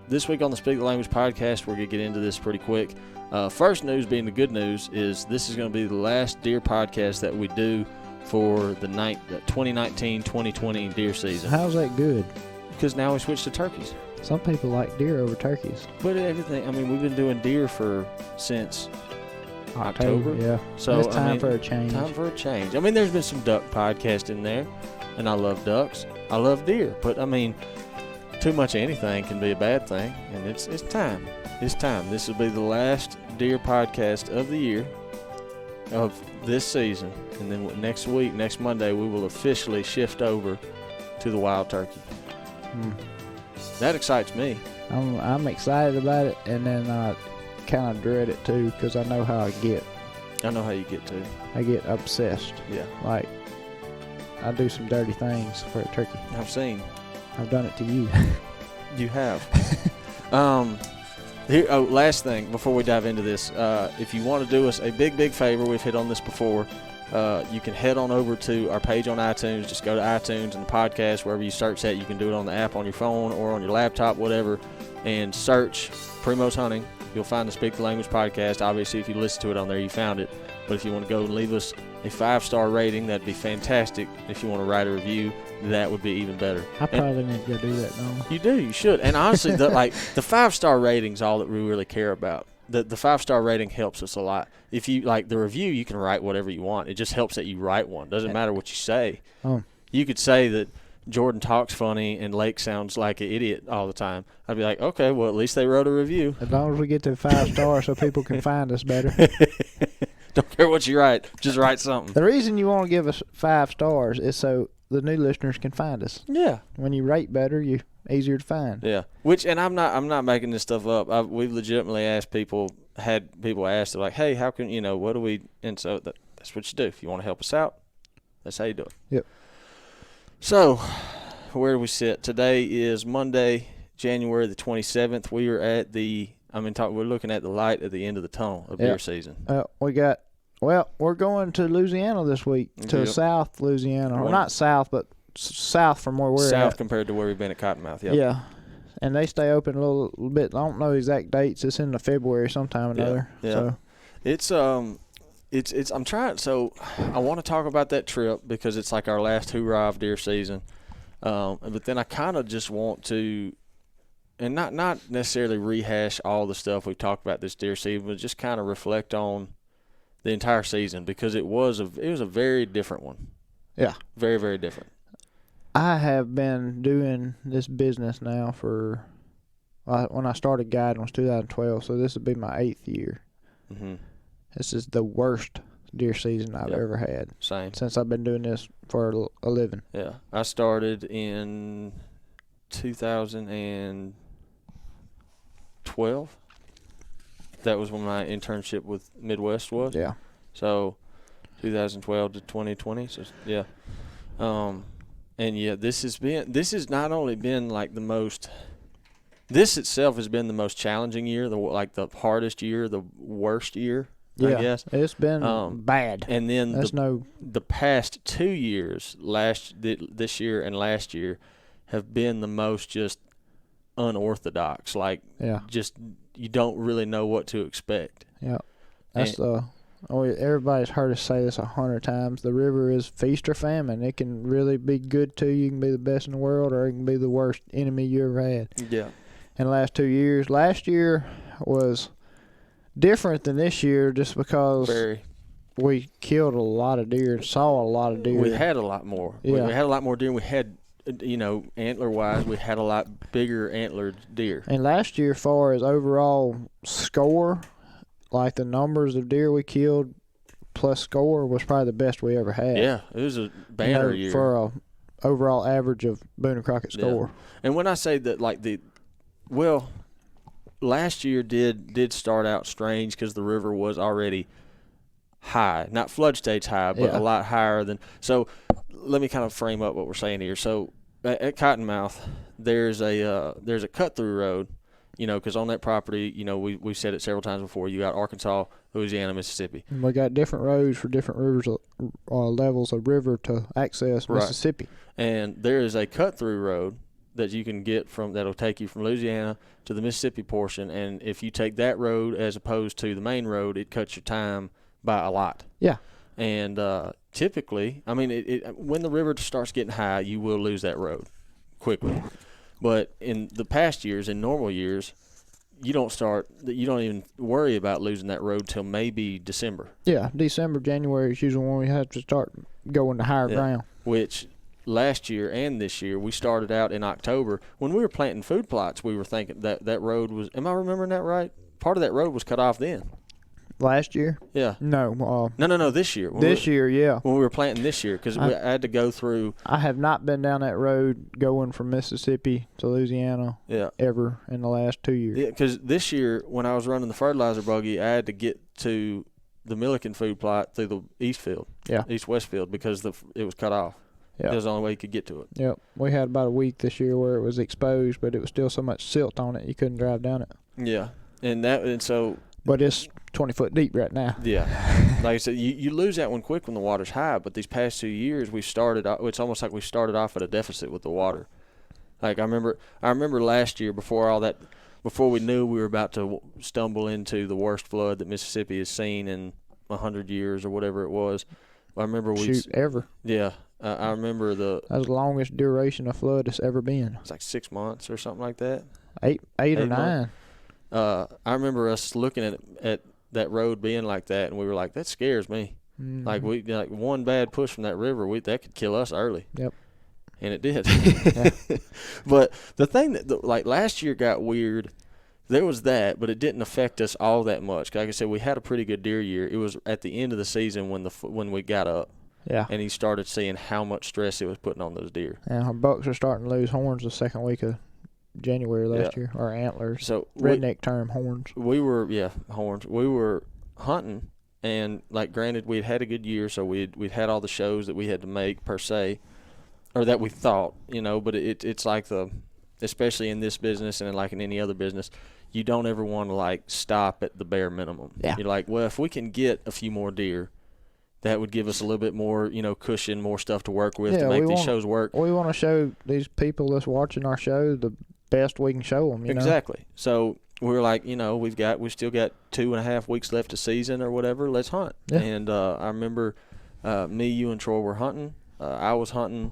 this week on the Speak the Language podcast, we're going to get into this pretty quick. First news being the good news is this is going to be the last deer podcast that we do for the 2019-2020 deer season. How's that good? Because now we switch to turkeys. Some people like deer over turkeys. But everything, I mean, we've been doing deer since October. Yeah. So it's time for a change. Time for a change. I mean, there's been some duck podcast in there, and I love ducks. I love deer. But, I mean, too much of anything can be a bad thing, and it's time. It's time. This will be the last deer podcast of the year, of this season, and then next Monday, we will officially shift over to the wild turkey. That excites me. I'm excited about it, and then I kind of dread it too, because I know how I get. I know how you get too. I get obsessed. Yeah. Like, I do some dirty things for a turkey. I've seen. I've done it to you. You have. Last thing before we dive into this, if you want to do us a big favor, we've hit on this before. You can head on over to our page on iTunes. Just go to iTunes and the podcast, wherever you search that. You can do it on the app on your phone or on your laptop, whatever, and search Primos Hunting. You'll find the Speak the Language podcast. Obviously, if you listen to it on there, you found it. But if you want to go and leave us a 5-star rating, that'd be fantastic. If you want to write a review, that would be even better. I probably need to go do that now. You do. You should. And honestly, the 5-star rating's all that we really care about. The 5-star rating helps us a lot. If you like the review, you can write whatever you want. It just helps that you write one. Doesn't matter what you say. You could say that Jordan talks funny and Lake sounds like an idiot all the time. I'd be like, okay, well, at least they wrote a review. As long as we get to 5 stars so people can find us better. Don't care what you write. Just write something. The reason you want to give us 5 stars is so the new listeners can find us. Yeah. When you rate better, you're easier to find. Yeah. And I'm not making this stuff up. We've legitimately asked people, had people ask, like, hey, how can, what do we, and so that's what you do. If you want to help us out, that's how you do it. Yep. So, where do we sit? Today is Monday, January the 27th. We are at we're looking at the light at the end of the tunnel of deer season. We're going to Louisiana this week, to South Louisiana. Or not south, but south from where we're at. South compared to where we've been at Cottonmouth, yep. Yeah. And they stay open a little bit. I don't know exact dates. It's in the February sometime or another. Yeah. So. It's I'm trying, so I want to talk about that trip because it's like our last hurrah of deer season. But then I kind of just want to, and not necessarily rehash all the stuff we've talked about this deer season, but just kind of reflect on the entire season because it was a very different one. Yeah. Very, very different. I have been doing this business now for, when I started guiding was 2012, so this would be my 8th year. Mm-hmm. This is the worst deer season I've ever had. Same. Since I've been doing this for a living. Yeah. I started in 2012. That was when my internship with Midwest was. Yeah. So 2012 to 2020. So yeah. This has not only been like the most. This itself has been the most challenging year, the hardest year, the worst year. Yeah, I guess. It's been bad. And then the past 2 years, this year and last year, have been the most just unorthodox. Just you don't really know what to expect. Yeah, everybody's heard us say this 100 times. The river is feast or famine. It can really be good to you. You can be the best in the world, or it can be the worst enemy you ever had. Yeah. In the last 2 years, last year was different than this year just because we killed a lot of deer and saw a lot of deer. We had a lot more. Yeah. We had a lot more deer. We had, antler-wise, we had a lot bigger antlered deer. And last year, as far as overall score, like the numbers of deer we killed plus score was probably the best we ever had. Yeah, it was a banner year. For a overall average of Boone and Crockett score. Yeah. And when I say that, last year did start out strange because the river was already high, not flood stage high, but a lot higher than. So let me kind of frame up what we're saying here. So at Cottonmouth, there's a cut through road, because on that property, we've said it several times before. You got Arkansas, Louisiana, Mississippi. And we got different roads for different rivers, levels of river to access Mississippi. And there is a cut through road that you can get that'll take you from Louisiana to the Mississippi portion, and if you take that road as opposed to the main road, it cuts your time by a lot. Yeah. And typically, I mean, when the river starts getting high, you will lose that road quickly. But in the past years, in normal years, you don't even worry about losing that road till maybe December. Yeah, December, January is usually when we have to start going to higher ground. Which last year and this year, we started out in October. When we were planting food plots, we were thinking that road was, am I remembering that right? Part of that road was cut off then. Last year? Yeah. No. No, this year. Year, yeah. When we were planting this year, because I had to go through. I have not been down that road going from Mississippi to Louisiana ever in the last 2 years. Yeah, because this year, when I was running the fertilizer buggy, I had to get to the Milliken food plot through the east-west field, because it was cut off. Yeah. That was the only way you could get to it. Yep. We had about a week this year where it was exposed, but it was still so much silt on it you couldn't drive down it. Yeah. And so. But it's 20 foot deep right now. Yeah. Like I said, you lose that one quick when the water's high, but these past 2 years it's almost like we started off at a deficit with the water. Like I remember last year before we knew we were about to stumble into the worst flood that Mississippi has seen in 100 years or whatever it was. I remember ever. Yeah. I remember that was the longest duration of flood it's ever been. It's like 6 months or something like that. Eight or 9. I remember us looking at that road being like that, and we were like, that scares me. Mm-hmm. Like one bad push from that river, that could kill us early. Yep. And it did. But the thing that like last year got weird. There was that, but it didn't affect us all that much. Like I said, we had a pretty good deer year. It was at the end of the season when we got up. Yeah. And he started seeing how much stress it was putting on those deer. And our bucks are starting to lose horns the second week of January last year, or antlers. So redneck term, horns. Horns. We were hunting, and like granted, we'd had a good year, so we'd had all the shows that we had to make per se, or that we thought, but it's like especially in this business and like in any other business, you don't ever want to like stop at the bare minimum. Yeah. You're like, well, if we can get a few more deer, that would give us a little bit more, cushion, more stuff to work with to make these shows work. We want to show these people that's watching our show the best we can show them. Exactly. So we're like, we've still got 2.5 weeks left of season or whatever. Let's hunt. Yeah. And I remember me, you, and Troy were hunting. I was hunting.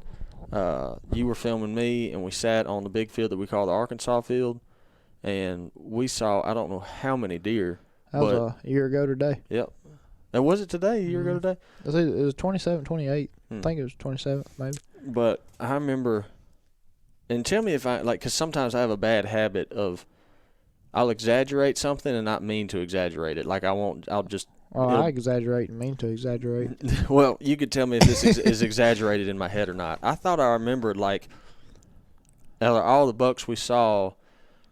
You were filming me, and we sat on the big field that we call the Arkansas field, and we saw I don't know how many deer. That was a year ago today. Yep. And was it today? A year ago today? It was 27, 28. I think it was 27, maybe. But I remember, and tell me if because sometimes I have a bad habit of, I'll exaggerate something and not mean to exaggerate it. Like I'll just. Well, I exaggerate and mean to exaggerate. Well, you could tell me if this is exaggerated in my head or not. I thought I remembered like all the bucks we saw,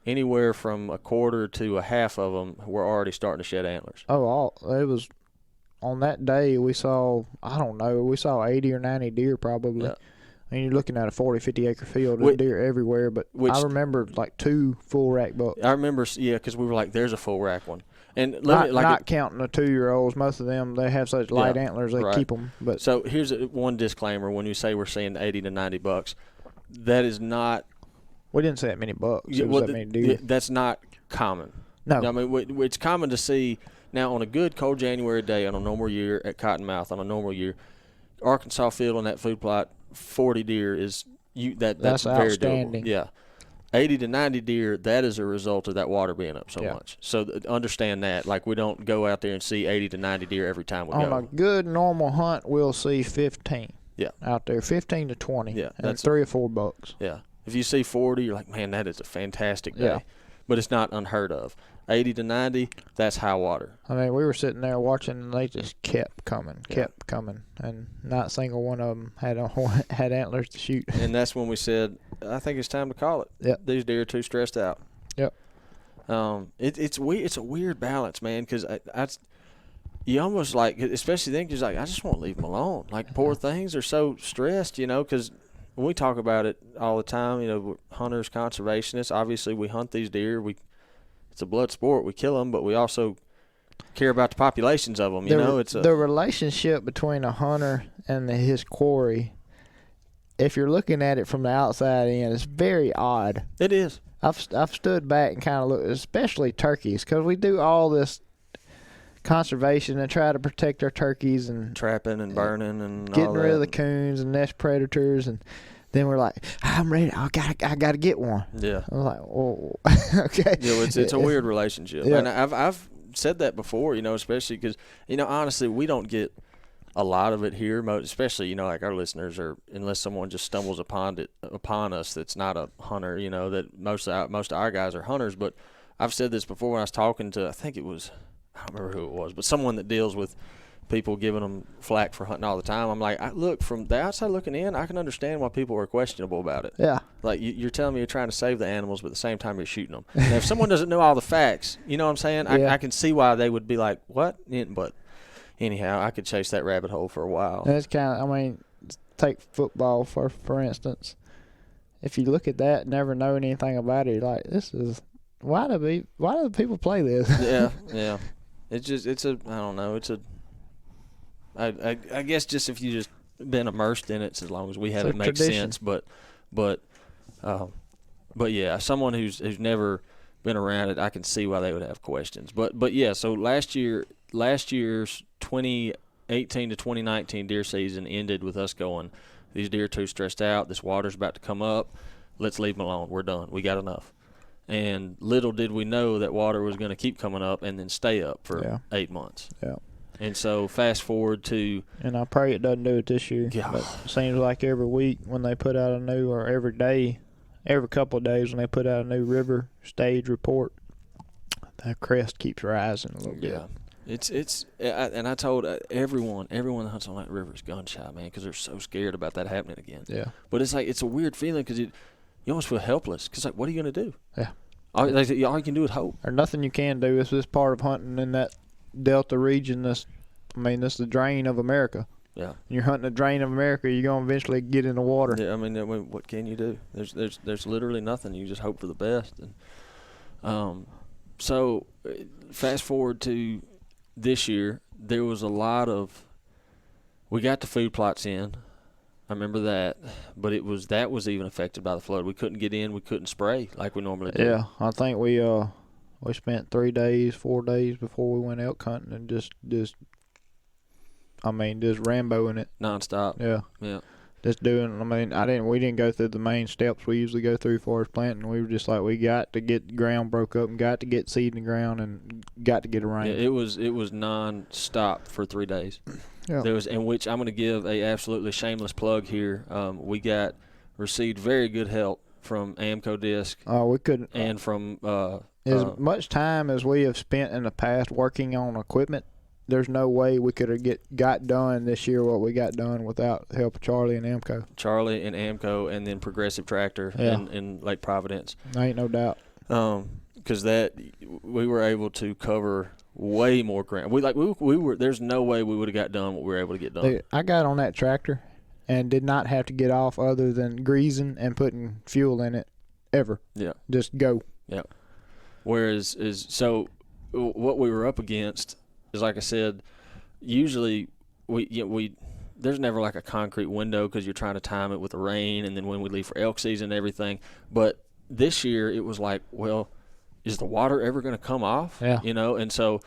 anywhere from a quarter to a half of them were already starting to shed antlers. Oh, it was on that day we saw, I don't know, we saw 80 or 90 deer probably. Yeah. I mean, you're looking at a 40, 50 acre field of deer everywhere, but I remember like 2 full rack bucks. I remember, because we were like, there's a full rack one. And not counting the 2-year-olds. Most of them, they have such light antlers, they keep them. But so here's one disclaimer: when you say we're seeing 80 to 90 bucks, that is not. We didn't see that many bucks. That many deer. That's not common. No. I mean, it's common to see now on a good cold January day on a normal year at Cottonmouth on a normal year, Arkansas field on that food plot, 40 deer is that's very outstanding. doable. Yeah. 80 to 90 deer, that is a result of that water being up so much. So understand that. Like, we don't go out there and see 80 to 90 deer every time we go. On a good normal hunt, we'll see 15 out there, 15 to 20, and that's 3 or 4 bucks. Yeah. If you see 40, you're like, man, that is a fantastic day. Yeah. But it's not unheard of. 80 to 90, that's high water. I mean, we were sitting there watching, and they just kept coming, and not a single one of them had antlers to shoot. And that's when we said, I think it's time to call it. Yep. These deer are too stressed out. Yep. It's weird. It's a weird balance, man, because you almost like, especially then, because like, I just want to leave them alone. Like, poor things are so stressed, because when we talk about it all the time, we're hunters, conservationists. Obviously, we hunt these deer. It's a blood sport. We kill them, but we also care about the populations of them. The relationship between a hunter and his quarry if you're looking at it from the outside in, it's very odd. It is. I've stood back and kind of looked, especially turkeys, because we do all this conservation and try to protect our turkeys and trapping and burning and getting all that. rid of the coons and nest predators, and then we're like, I'm ready. I gotta get one. Yeah. I was like, oh, okay. Yeah, it's a weird relationship. Yeah. And I've said that before, especially because, honestly, we don't get a lot of it here, especially, like our listeners are, unless someone just stumbles upon us that's not a hunter, that most of our guys are hunters. But I've said this before when I was talking to, I think it was, I don't remember who it was, but someone that deals with people giving them flack for hunting all the time. I'm like, look, from the outside looking in, I can understand why people are questionable about it. Yeah. Like, you're telling me you're trying to save the animals, but at the same time you're shooting them. And if someone doesn't know all the facts, you know what I'm saying? Yeah. I can see why they would be like, what? But anyhow, I could chase that rabbit hole for a while. And it's kind of, take football for instance. If you look at that, never know anything about it, you're like, this is, why do people play this? Yeah. I don't know. I guess just if you just been immersed in it, as long as we have it makes sense. But yeah, someone who's never been around it, I can see why they would have questions. But yeah, so last year's 2018 to 2019 deer season ended with us going, these deer are too stressed out. This water's about to come up. Let's leave them alone. We're done. We got enough. And little did we know that water was going to keep coming up and then stay up for 8 months. Yeah. And so fast forward to... And I pray it doesn't do it this year. Yeah. But it seems like every week when they put out or every day, every couple of days when they put out a new river stage report, the crest keeps rising a little bit. Yeah. And I told everyone that hunts on that river is gun shy, man, because they're so scared about that happening again. Yeah. But it's like, it's a weird feeling because you almost feel helpless. Because, what are you going to do? Yeah. All you can do is hope. There's nothing you can do. It's this part of hunting in that Delta region. This is the drain of America. Yeah. You're hunting the drain of America, you're going to eventually get in the water. Yeah, what can you do? There's literally nothing. You just hope for the best. And so fast forward to this year, there was a lot of – we got the food plots in. I remember that. But that was even affected by the flood. We couldn't get in. We couldn't spray like we normally do. Yeah, I think we spent 4 days before we went elk hunting and just Ramboing it. Nonstop. Yeah. Just doing, we didn't go through the main steps we usually go through for planting. We were just like, we got to get the ground broke up and got to get seed in the ground and got to get a rain. Yeah, it was nonstop for 3 days. Yeah. In which I'm going to give a absolutely shameless plug here. We received very good help from Amco Disc. We couldn't. And from as much time as we have spent in the past working on equipment, there's no way we could have got done this year what we got done without the help of Charlie and Amco. Charlie and Amco, and then Progressive Tractor in Lake Providence. Ain't no doubt. Because we were able to cover way more ground. We were. There's no way we would have got done what we were able to get done. Dude, I got on that tractor and did not have to get off other than greasing and putting fuel in it ever. Yeah. Just go. Yeah. Whereas what we were up against is, like I said, usually there's never like a concrete window because you're trying to time it with the rain and then when we leave for elk season and everything. But this year it was like, well, is the water ever going to come off? Yeah. And so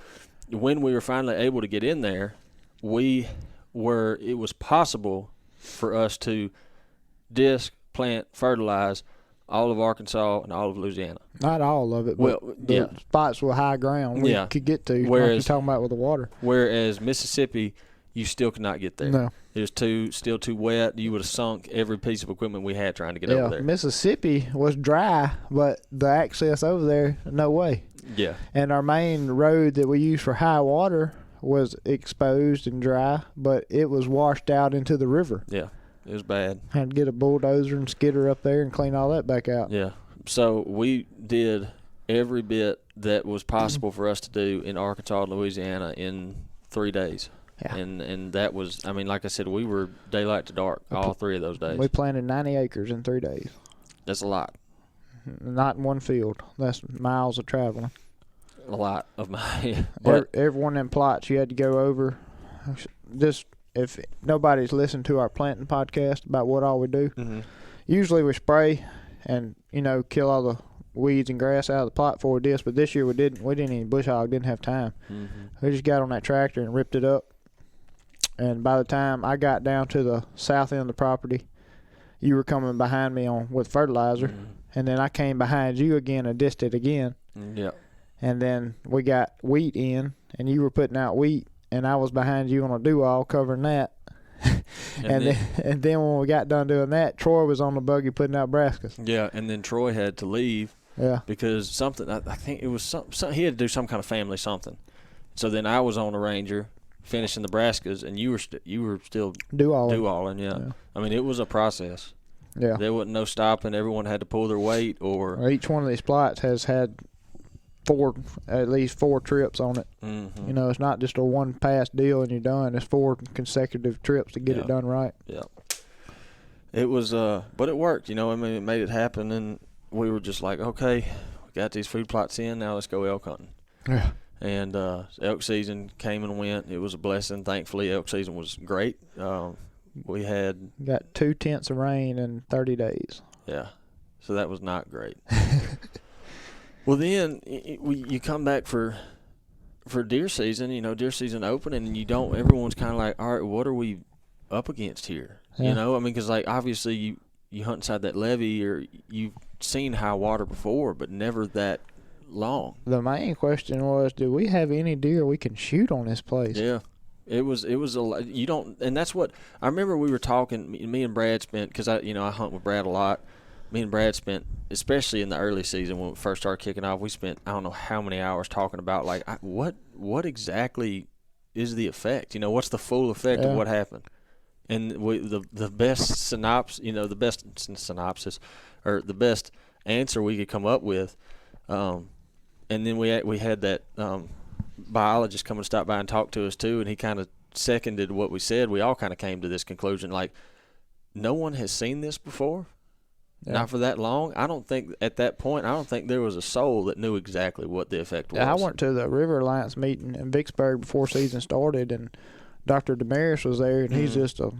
when we were finally able to get in there, it was possible for us to disc, plant, fertilize all of Arkansas and all of Louisiana. Not all of it, but the spots with high ground we could get to. Whereas, like you're talking about with the water. Whereas Mississippi, you still could not get there. No. It was still too wet. You would have sunk every piece of equipment we had trying to get over there. Mississippi was dry, but the access over there, no way. Yeah. And our main road that we use for high water was exposed and dry, but it was washed out into the river. Yeah. It was bad. Had to get a bulldozer and skidder up there and clean all that back out. Yeah. So we did every bit that was possible for us to do in Arkansas and Louisiana in 3 days. Yeah. And that was, like I said, we were daylight to dark all 3 of those days. We planted 90 acres in 3 days. That's a lot. Not in one field. That's miles of traveling. A lot of my. Every one of them plots you had to go over. Just if nobody's listened to our planting podcast about what all we do, Mm-hmm. usually we spray and, kill all the weeds and grass out of the plot before we did. But this year we didn't even bush hog, didn't have time. Mm-hmm. We just got on that tractor and ripped it up. And by the time I got down to the south end of the property, you were coming behind me with fertilizer. Mm-hmm. And then I came behind you again and dissed it again. Yeah. And then we got wheat in, and you were putting out wheat, and I was behind you on a do-all covering that. and then when we got done doing that, Troy was on the buggy putting out brassicas. Yeah, and then Troy had to leave. Yeah. Because something, I think it was some he had to do some kind of family something. So then I was on the Ranger finishing the brassicas, and you were still do-alling. Yeah. I mean, it was a process. Yeah. There wasn't no stopping. Everyone had to pull their weight or each one of these plots has had at least four trips on it. Mm-hmm. It's not just a one pass deal and you're done. It's 4 consecutive trips to get it done right. Yeah. It was, but it worked. I mean, it made it happen, and we were just like, okay, we got these food plots in. Now let's go elk hunting. Yeah. And elk season came and went. It was a blessing. Thankfully, elk season was great. We got 2 tenths of rain in 30 days. Yeah. So that was not great. Well, then you come back for deer season, deer season opening, and everyone's kind of like, all right, what are we up against here? Yeah. I mean, because like obviously you hunt inside that levee, or you've seen high water before, but never that long. The main question was, do we have any deer we can shoot on this place? Yeah. It was you don't, and that's what I remember. We were talking. Me and Brad spent, because I hunt with Brad a lot. Me and Brad spent, especially in the early season when we first started kicking off, we spent I don't know how many hours talking about like what exactly is the effect? What's the full effect of what happened? And the best synopsis, or the best answer we could come up with, and then we had that biologist come and stop by and talk to us too, and he kind of seconded what we said. We all kind of came to this conclusion, like, no one has seen this before. Yeah. Not for that long. I don't think at that point, there was a soul that knew exactly what the effect was. Yeah, I went to the River Alliance meeting in Vicksburg before season started, and Dr. Damaris was there, and he's just a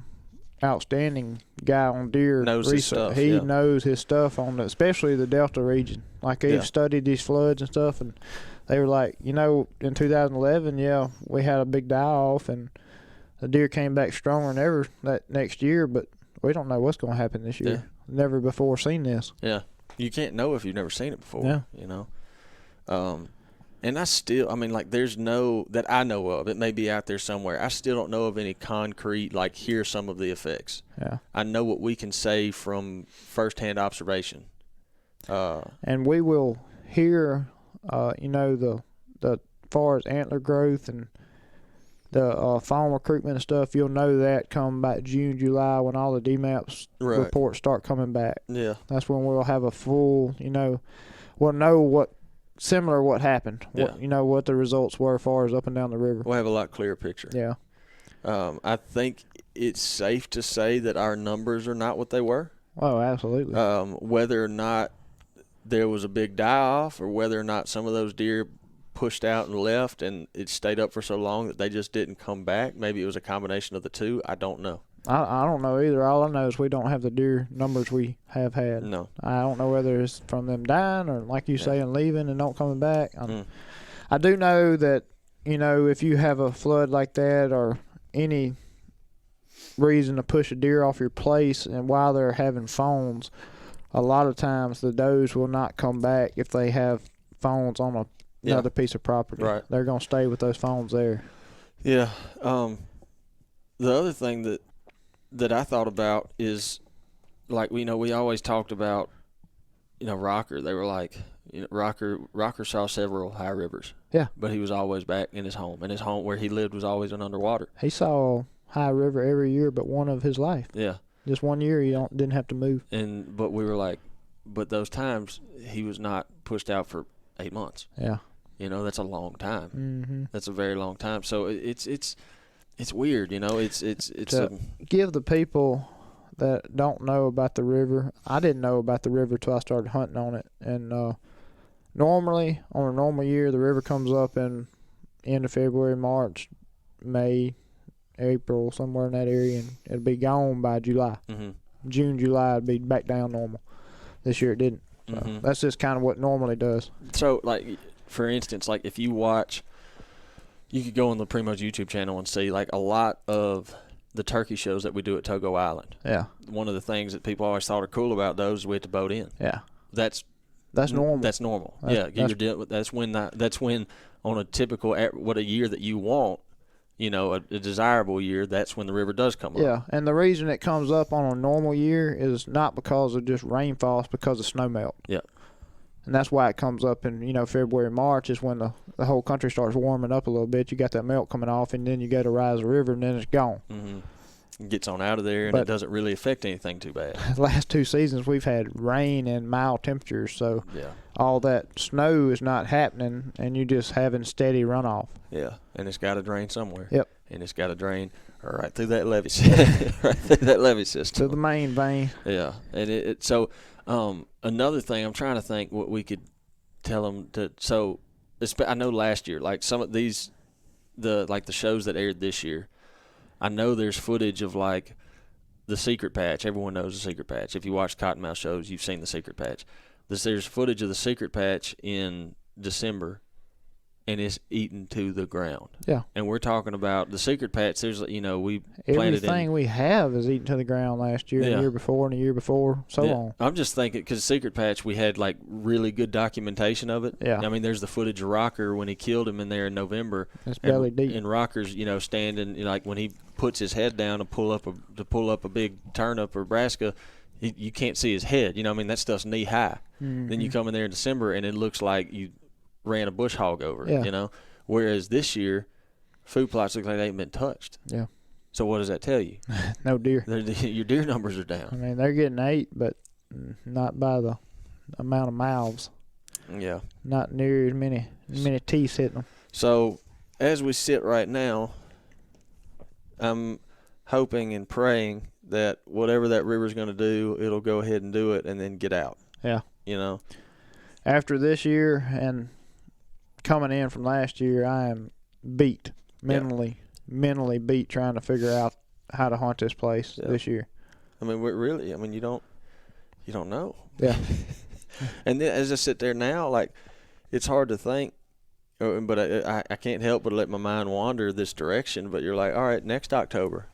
outstanding guy on deer knows research. His stuff, he knows his stuff on especially the Delta region. Like, he's studied these floods and stuff, and they were like, in 2011, we had a big die-off, and the deer came back stronger than ever that next year, but we don't know what's going to happen this year. Yeah. Never before seen this. Yeah. You can't know if you've never seen it before. Yeah. And I still, there's no, that I know of, it may be out there somewhere, I still don't know of any concrete, like, here's some of the effects. Yeah. I know what we can say from firsthand observation. And we will hear, the far as antler growth and the fawn recruitment and stuff, you'll know that come about June, July, when all the DMAPs reports start coming back. Yeah. That's when we'll have a full, we'll know what happened. Yeah. What the results were as far as up and down the river. We'll have a lot clearer picture. Yeah. I think it's safe to say that our numbers are not what they were. Oh, absolutely. Whether or not there was a big die-off, or whether or not some of those deer pushed out and left and it stayed up for so long that they just didn't come back. Maybe it was a combination of the two. I don't know. I don't know either. All I know is we don't have the deer numbers we have had. No. I don't know whether it's from them dying or, like you say, and leaving and not coming back. I do know that, if you have a flood like that or any reason to push a deer off your place and while they're having fawns, a lot of times the does will not come back if they have fawns on another piece of property. Right. They're going to stay with those fawns there. Yeah. The other thing that I thought about is, like, we always talked about, Rocker. They were like, Rocker saw several high rivers. Yeah. But he was always back in his home. And his home where he lived was always underwater. He saw high river every year but one of his life. Yeah. Just 1 year he didn't have to move. But we were like, but those times he was not pushed out for 8 months. Yeah. That's a long time. Mm-hmm. That's a very long time. So it's weird, It's give the people that don't know about the river. I didn't know about the river till I started hunting on it. And normally, on a normal year, the river comes up in end of February, March, May, April, somewhere in that area, and it'll be gone by July. Mm-hmm. June, July, it'll be back down normal. This year it didn't. So that's just kind of what normally does. So, like, for instance, like if you watch, you could go on the Primos YouTube channel and see, like, a lot of the turkey shows that we do at Togo Island. Yeah. One of the things that people always thought are cool about those is we had to boat in. Yeah. That's normal. That's normal. That's when on a typical, what a year that you want, you know, a desirable year, that's when the river does come up. Yeah, and the reason it comes up on a normal year is not because of just rainfall, it's because of snow melt. Yeah. And that's why it comes up in, you know, February, March is when the whole country starts warming up a little bit. You got that melt coming off, and then you go to rise the river, and then it's gone. Mm-hmm. It gets on out of there, and it doesn't really affect anything too bad. The last 2 seasons, we've had rain and mild temperatures, so yeah, all that snow is not happening, and you're just having steady runoff. Yeah, and it's got to drain somewhere. Yep. And it's got to drain right through that levee system. Right through that levee system. To the main vein. Yeah, and so another thing, I'm trying to think what we could tell them to. So I know last year, like some of these, the shows that aired this year, I know there's footage of like the secret patch. Everyone knows the secret patch. If you watch Cottonmouth shows, you've seen the secret patch. There's footage of the secret patch in December, and it's eaten to the ground. Yeah. And we're talking about the secret patch. There's, you know, we planted everything we have is eaten to the ground last year, and the year before, and the year before, so on. I'm just thinking, because secret patch, we had like really good documentation of it. Yeah. I mean, there's the footage of Rocker when he killed him in there in November. It's belly deep. And Rocker's, you know, standing, you know, like when he puts his head down to pull up a big turnip or brassica, you can't see his head. You know, I mean, that stuff's knee high. Mm-hmm. Then you come in there in December, and it looks like you ran a bush hog over it, you know. Whereas this year, food plots look like they ain't been touched. Yeah. So what does that tell you? No deer. Your deer numbers are down. I mean, they're getting ate, but not by the amount of mouths. Yeah. Not near as many teeth hitting them. So as we sit right now, I'm hoping and praying that whatever that river's going to do, it'll go ahead and do it and then get out. Yeah. You know? After this year and coming in from last year, I am beat, mentally beat trying to figure out how to hunt this place this year. I mean, you don't know. Yeah. And then as I sit there now, like, it's hard to think, but I can't help but let my mind wander this direction. But you're like, all right, next October,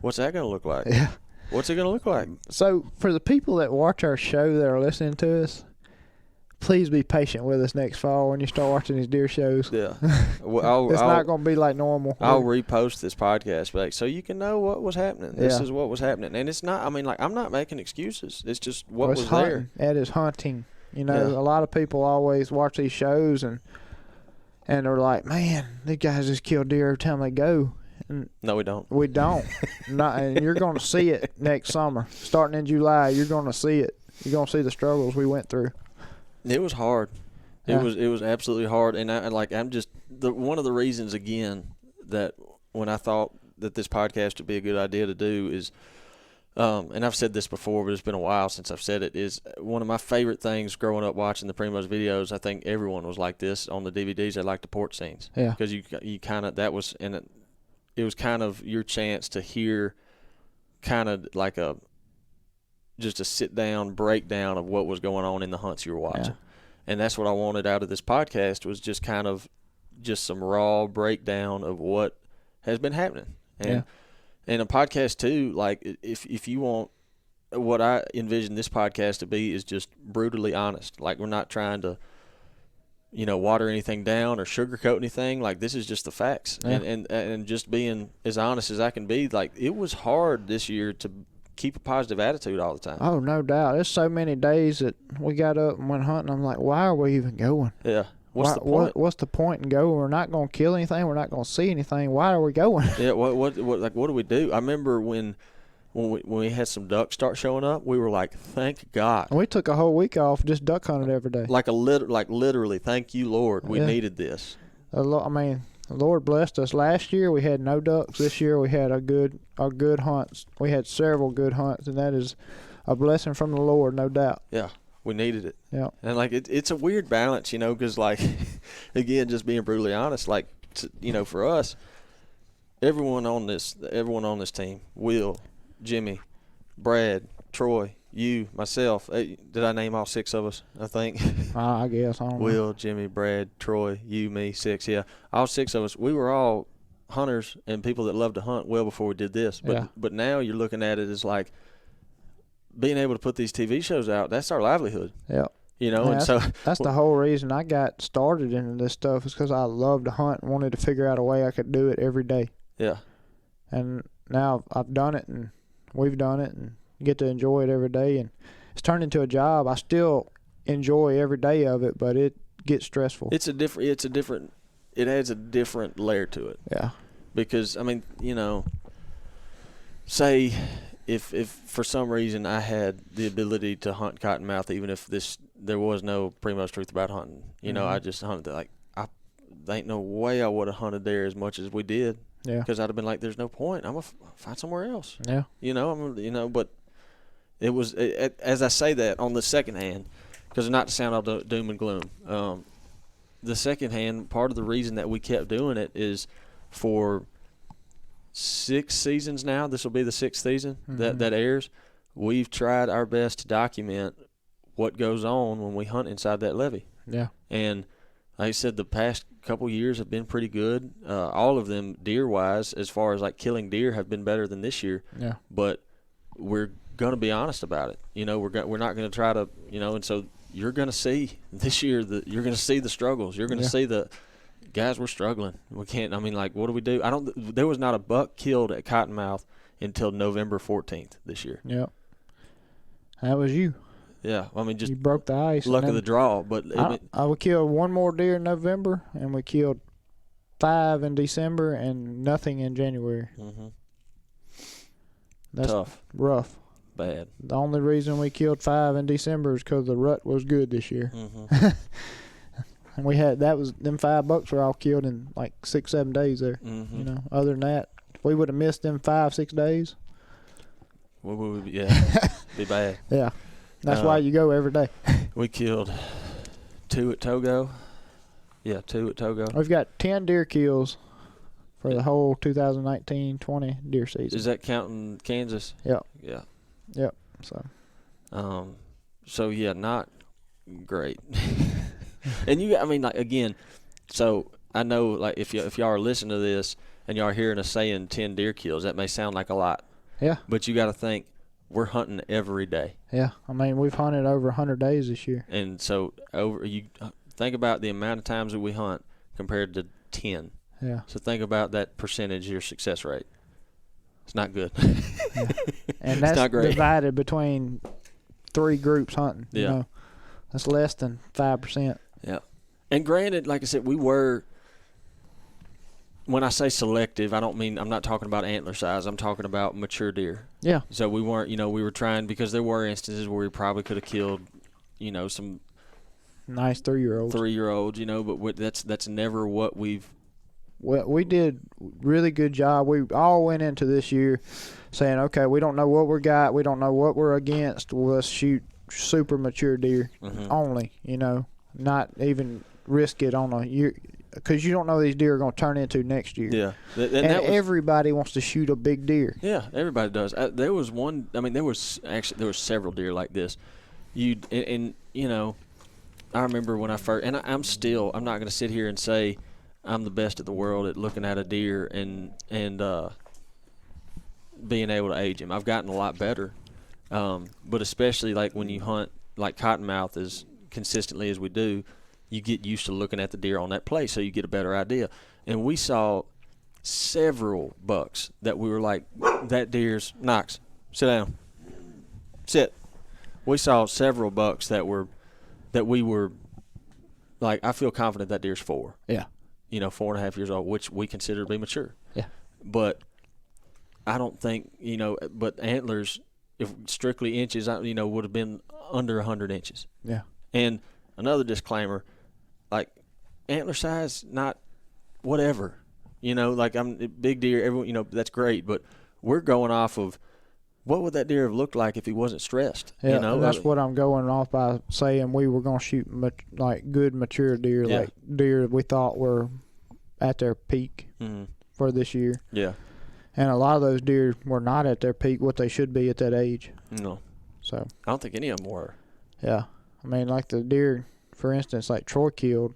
what's that going to look like? Yeah. What's it going to look like? So for the people that watch our show that are listening to us, please be patient with us next fall when you start watching these deer shows. Yeah. Well, it's not going to be like normal. I'll repost this podcast back so you can know what was happening. This is what was happening. And it's not, I mean, like, I'm not making excuses. It's just what was hunting. there. It is hunting. You know, a lot of people always watch these shows and they're like, man, these guys just kill deer every time they go. And no, we don't. We don't. And you're going to see it next summer. Starting in July, you're going to see it. You're going to see the struggles we went through. It was hard. It was absolutely hard, and I'm just one of the reasons again that when I thought that this podcast would be a good idea to do is, and I've said this before, but it's been a while since I've said it, is one of my favorite things growing up watching the Primos videos. I think everyone was like this on the DVDs. They liked the porch scenes, because you kind of it was kind of your chance to hear kind of like just a sit-down breakdown of what was going on in the hunts you were watching. Yeah. And that's what I wanted out of this podcast, was just kind of just some raw breakdown of what has been happening. And a podcast, too, like if you want, what I envision this podcast to be is just brutally honest. Like, we're not trying to, you know, water anything down or sugarcoat anything. Like, this is just the facts. Yeah. And just being as honest as I can be. Like, it was hard this year to keep a positive attitude all the time. Oh, no doubt. There's so many days that we got up and went hunting. I'm like, why are we even going? Yeah. What's the point? What's the point in going? We're not going to kill anything. We're not going to see anything. Why are we going? Yeah. What do we do? I remember when we had some ducks start showing up, we were like, thank God. And we took a whole week off, just duck hunted every day. Like literally, thank you, Lord. We needed this. I mean, the Lord blessed us. Last year we had no ducks. This year we had a good hunts. We had several good hunts, and that is a blessing from the Lord, no doubt. Yeah, we needed it. Yeah. And like it's a weird balance, you know, because like again, just being brutally honest, like you know, for us, everyone on this team, Will, Jimmy, Brad, Troy, you, myself. Did I name all 6 of us? I think. I guess. I don't know. Will, Jimmy, Brad, Troy, you, me, 6. Yeah, all 6 of us. We were all hunters and people that loved to hunt well before we did this. But now you're looking at it as like being able to put these TV shows out. That's our livelihood. Yeah. You know, Man, and that's the whole reason I got started into this stuff is because I loved to hunt and wanted to figure out a way I could do it every day. Yeah. And now I've done it and we've done it and get to enjoy it every day. And it's turned into a job. I still enjoy every day of it, but it gets stressful. It adds a different layer to it. Yeah. Because, I mean, you know, say if for some reason I had the ability to hunt cottonmouth, even if there was no Primos truth about hunting, you know, I just hunted there. Like, there ain't no way I would have hunted there as much as we did. Yeah. Because I'd have been like, there's no point. I'm going to find somewhere else. Yeah. You know, but it was, as I say that on the second hand, because not to sound all doom and gloom, the second hand, part of the reason that we kept doing it is for 6 seasons now, this will be the 6th season that airs, we've tried our best to document what goes on when we hunt inside that levee. Yeah. And like I said, the past couple years have been pretty good. All of them deer-wise, as far as like killing deer, have been better than this year. Yeah. But we're going to be honest about it. You know, we're not going to try to, you know, and so you're going to see this year you're going to see the struggles. You're going to see the guys, we're struggling. We can't. I mean, like, what do we do? There was not a buck killed at Cottonmouth until November 14th this year. Yep. That was you. Yeah, I mean, just you broke the ice. Luck of the draw. But we killed 1 more deer in November, and we killed 5 in December, and nothing in January. Mm-hmm. That's tough, rough, bad. The only reason we killed 5 in December is because the rut was good this year. Mm-hmm. And we had them 5 bucks were all killed in like 6-7 days there. Mm-hmm. You know, other than that, if we would have missed them 5-6 days, we would be bad. Yeah. That's why you go every day. We killed 2 at Togo. Yeah, 2 at Togo. We've got 10 deer kills for the whole 2019-20 deer season. Is that counting Kansas? Yep. Yeah. Yep. So yeah, not great. And I mean, like, again, so I know, like, if y'all are listening to this and y'all are hearing us saying 10 deer kills, that may sound like a lot. Yeah. But you got to think, we're hunting every day. Yeah. I mean, we've hunted over 100 days this year. And so you think about the amount of times that we hunt compared to 10. Yeah. So think about that percentage, your success rate. It's not good. Yeah. And that's not great. Divided between 3 groups hunting. Yeah. You know, that's less than 5%. Yeah. And granted, like I said, we were, when I say selective, I'm not talking about antler size. I'm talking about mature deer. Yeah. So we weren't, we were trying, because there were instances where we probably could have killed, some nice 3-year-olds. 3-year-olds, but that's never what we've. Well, we did really good job. We all went into this year saying, okay, we don't know what we got. We don't know what we're against. Let's shoot super mature deer only, not even risk it on a year, because you don't know these deer are going to turn into next year. Yeah. And everybody wants to shoot a big deer. Yeah, everybody does. There was there were several deer like this. I remember when I first, and I'm not going to sit here and say I'm the best in the world at looking at a deer and being able to age him. I've gotten a lot better. But especially like when you hunt like Cottonmouth as consistently as we do, you get used to looking at the deer on that place, so you get a better idea. And we saw several bucks that we were like, that deer's Knox, sit down, sit. We saw several bucks that we were like, I feel confident that deer's 4. Yeah. 4.5 years old, which we consider to be mature. Yeah. But I don't think, but antlers, if strictly inches, would have been under 100 inches. Yeah. And another disclaimer, like, antler size, not whatever. Like, I'm big deer, everyone, that's great, but we're going off of what would that deer have looked like if he wasn't stressed? Yeah, that's what I'm going off by saying we were going to shoot like good mature deer, like deer we thought were at their peak. Mm-hmm. for this year. Yeah. And a lot of those deer were not at their peak, what they should be at that age. No. So I don't think any of them were. Yeah. I mean, like the deer, for instance, like Troy killed,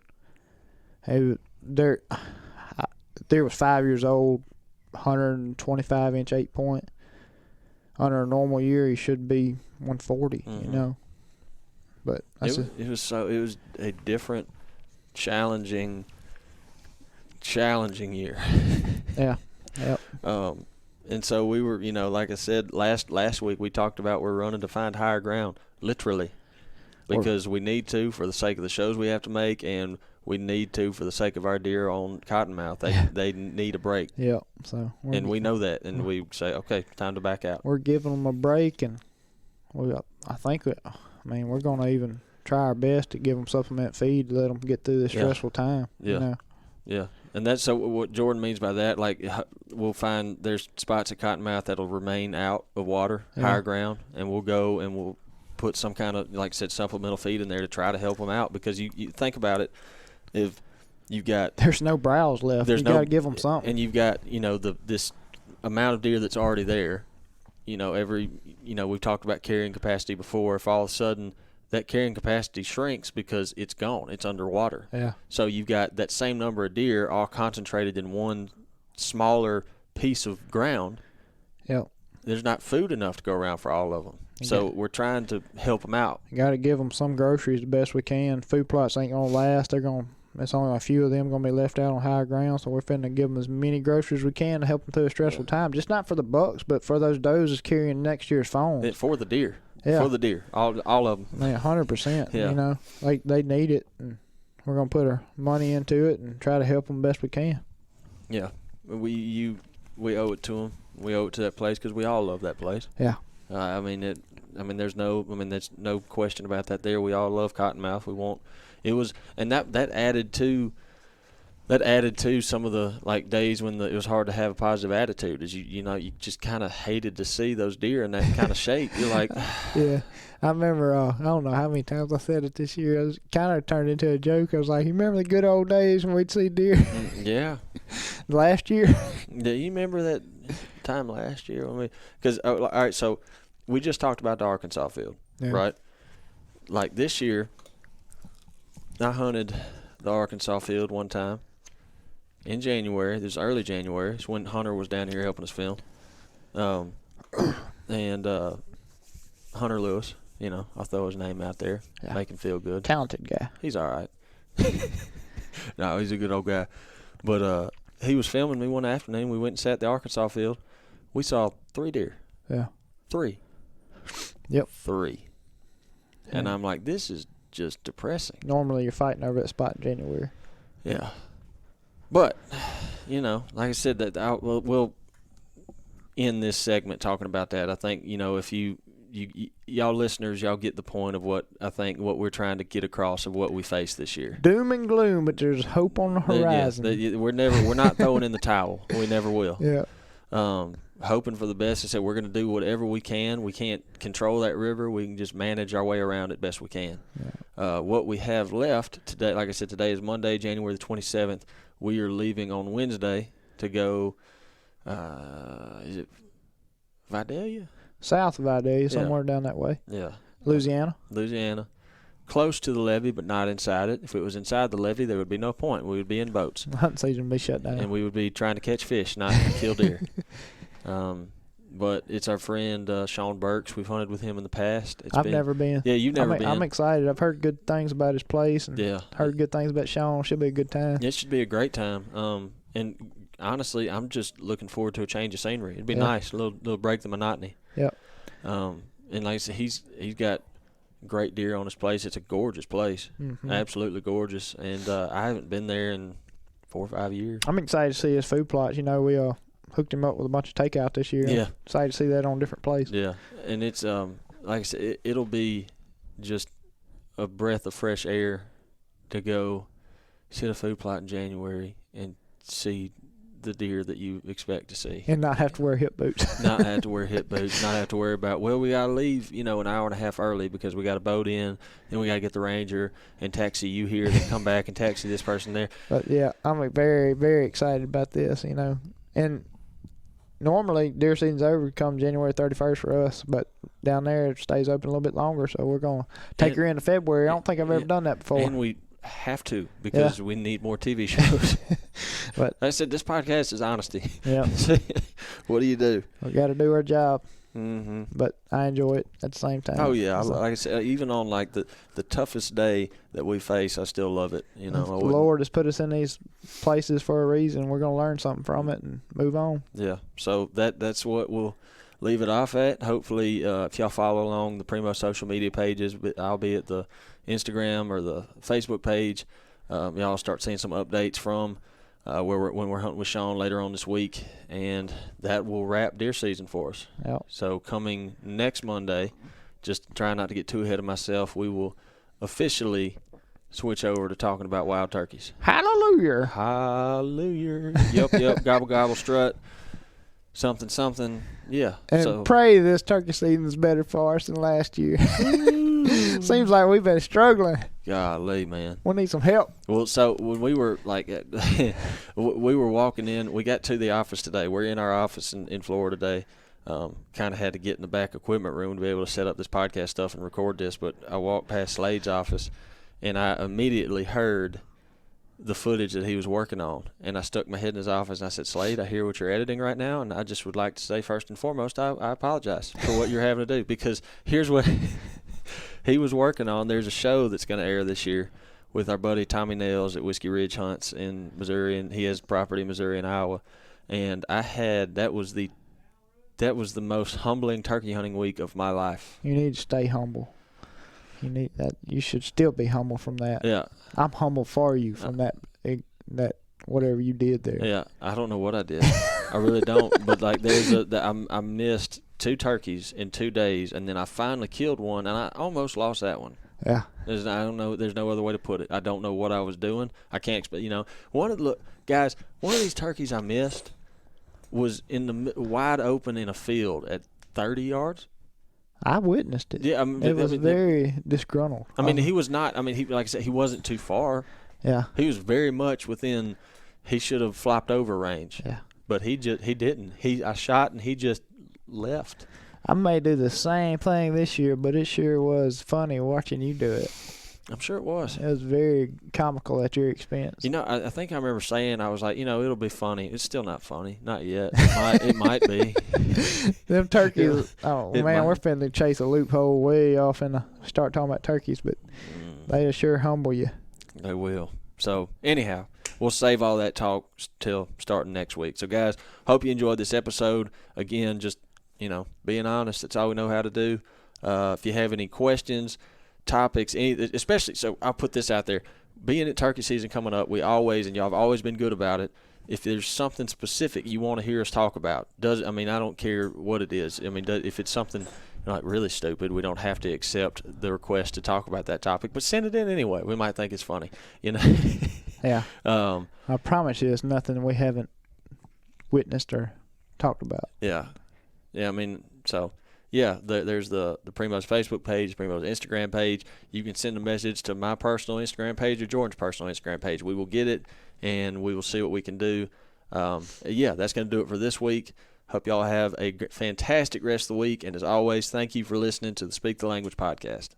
deer was 5 years old, 125-inch 8-point. Under a normal year, he should be 140, you know. But it was a different, challenging year. Yeah. Yep. And so we were, like I said last week, we talked about we're running to find higher ground, literally, because we need to for the sake of the shows we have to make, and we need to for the sake of our deer on Cottonmouth. They need a break. Yeah. So. And we know that, and we say, okay, time to back out. We're giving them a break, and we're going to even try our best to give them supplement feed to let them get through this stressful time. Yeah. Yeah. And that's so what Jordan means by that. Like, we'll find there's spots at Cottonmouth that'll remain out of water, higher ground, and we'll go and we'll put some kind of, like I said, supplemental feed in there to try to help them out. Because you think about it, if you've got there's no browse left, you got to give them something, and you've got this amount of deer that's already there. We've talked about carrying capacity before. If all of a sudden that carrying capacity shrinks because it's gone, it's underwater. Yeah. So you've got that same number of deer all concentrated in one smaller piece of ground. Yep. There's not food enough to go around for all of them. So we're trying to help them out. You got to give them some groceries the best we can. Food plots ain't going to last. It's only a few of them going to be left out on higher ground, so we're finna give them as many groceries as we can to help them through a stressful time. Just not for the bucks, but for those does that's carrying next year's fawns. For the deer. Yeah. For the deer. All of them. Man, 100%. Yeah. Like they need it, and we're going to put our money into it and try to help them best we can. Yeah. We owe it to them. We owe it to that place because we all love that place. Yeah. There's no question about that there. We all love Cottonmouth. That added to some of the days when it was hard to have a positive attitude. Is you just kind of hated to see those deer in that kind of shape. You're like, yeah. I remember, I don't know how many times I said it this year. It was kind of turned into a joke. I was like, you remember the good old days when we'd see deer? Yeah. Last year? Do you remember that time last year? Because, all right, so we just talked about the Arkansas field, right? Like this year, I hunted the Arkansas field one time in January. This was early January. It's when Hunter was down here helping us film. And Hunter Lewis, I'll throw his name out there, make him feel good. Talented guy. He's all right. No, he's a good old guy. But he was filming me one afternoon. We went and sat at the Arkansas field. We saw 3 deer. Yeah. 3. Yep. 3. And I'm like, this is just depressing. Normally you're fighting over that spot in January. Yeah. But, like I said, that we'll end this segment talking about that. I think, if y'all listeners, y'all get the point of what we're trying to get across of what we face this year. Doom and gloom, but there's hope on the horizon. We're not throwing in the towel. We never will. Yeah. Hoping for the best. I said we're going to do whatever we can. We can't control that river. We can just manage our way around it best we can. Yeah. What we have left today, like I said, today is Monday, January the 27th. We are leaving on Wednesday to go, is it Vidalia? South of Vidalia, somewhere down that way. Yeah. Louisiana. Close to the levee, but not inside it. If it was inside the levee, there would be no point. We would be in boats. Hunting season would be shut down. And we would be trying to catch fish, not kill deer. But it's our friend Sean Burks. We've hunted with him in the past. I've never been. Yeah, you've never been. I'm excited. I've heard good things about his place. And heard good things about Sean. Should be a good time. It should be a great time. And honestly, I'm just looking forward to a change of scenery. It'd be nice, a little break the monotony. Yep. And like I said, he's got great deer on his place. It's a gorgeous place, absolutely gorgeous. And I haven't been there in 4 or 5 years. I'm excited to see his food plots. We hooked him up with a bunch of takeout this year. Yeah. Excited to see that on different places. Yeah. And it's like I said, it'll be just a breath of fresh air to go sit a food plot in January and see the deer that you expect to see. And not have to wear hip boots. Not have to wear hip boots. Not have to worry about, we got to leave, an hour and a half early because we got a boat in, then we got to get the ranger and taxi you here, then come back and taxi this person there. But, yeah, I'm very, very excited about this, And normally deer season's over come January 31st for us, but down there it stays open a little bit longer, so we're going to take her into February. I don't think I've ever done that before. And we have to because we need more TV shows. But like I said, this podcast is honesty. Yeah. What do you do? We got to do our job. Mm-hmm. But I enjoy it at the same time. Oh yeah, like I said, even on like the toughest day that we face, I still love it. You know, the Lord has put us in these places for a reason. We're going to learn something from it and move on. Yeah. So that's what we'll leave it off at. Hopefully, if y'all follow along the Primos social media pages, I'll be at the Instagram or the Facebook page. Y'all start seeing some updates from when we're hunting with Sean later on this week, and that will wrap deer season for us. Yep. So coming next Monday, just trying not to get too ahead of myself, we will officially switch over to talking about wild turkeys. Hallelujah. Hallelujah. Yep. Gobble, gobble, strut. Something. Yeah. And pray this turkey season is better for us than last year. Seems like we've been struggling. Golly, man. We need some help. Well, so when we were we were walking in, we got to the office today. We're in our office in Florida today. Kind of had to get in the back equipment room to be able to set up this podcast stuff and record this. But I walked past Slade's office, and I immediately heard the footage that he was working on. And I stuck my head in his office, and I said, Slade, I hear what you're editing right now, and I just would like to say first and foremost, I apologize for what you're having to do. Because here's what he was working on. There's a show that's going to air this year with our buddy Tommy Nails at Whiskey Ridge Hunts in Missouri, and he has property in Missouri and Iowa. And that was the most humbling turkey hunting week of my life. You need to stay humble. You need that. You should still be humble from that. Yeah. I'm humble for you from that whatever you did there. Yeah. I don't know what I did. I really don't. But like I missed 2 turkeys in 2 days, and then I finally killed one, and I almost lost that one. Yeah. I don't know. There's no other way to put it. I don't know what I was doing. I can't explain. You know, one of these turkeys I missed was in the wide open in a field at 30 yards. I witnessed it. Yeah, it was very disgruntled. I mean, he was not. I mean, like I said, he wasn't too far. Yeah. He was very much within. He should have flopped over range. Yeah. But he didn't. I shot and he just left. I may do the same thing this year, but it sure was funny watching you do it. I'm sure it was. It was very comical at your expense. You know, I think I remember saying, I was like, it'll be funny. It's still not funny. Not yet. It might be. Them turkeys, we're finna chase a loophole way off and start talking about turkeys, but they'll sure humble you. They will. So, anyhow, we'll save all that talk till starting next week. So, guys, hope you enjoyed this episode. Again, just, being honest, that's all we know how to do. If you have any questions, topics, especially, so I'll put this out there. Being at turkey season coming up, and y'all have always been good about it. If there's something specific you want to hear us talk about, I don't care what it is. If it's something like really stupid, we don't have to accept the request to talk about that topic, but send it in anyway. We might think it's funny, Yeah. I promise you, it's nothing we haven't witnessed or talked about. Yeah. Yeah. Yeah, there's the Primos Facebook page, Primos Instagram page. You can send a message to my personal Instagram page or Jordan's personal Instagram page. We will get it, and we will see what we can do. That's going to do it for this week. Hope y'all have a fantastic rest of the week. And as always, thank you for listening to the Speak the Language podcast.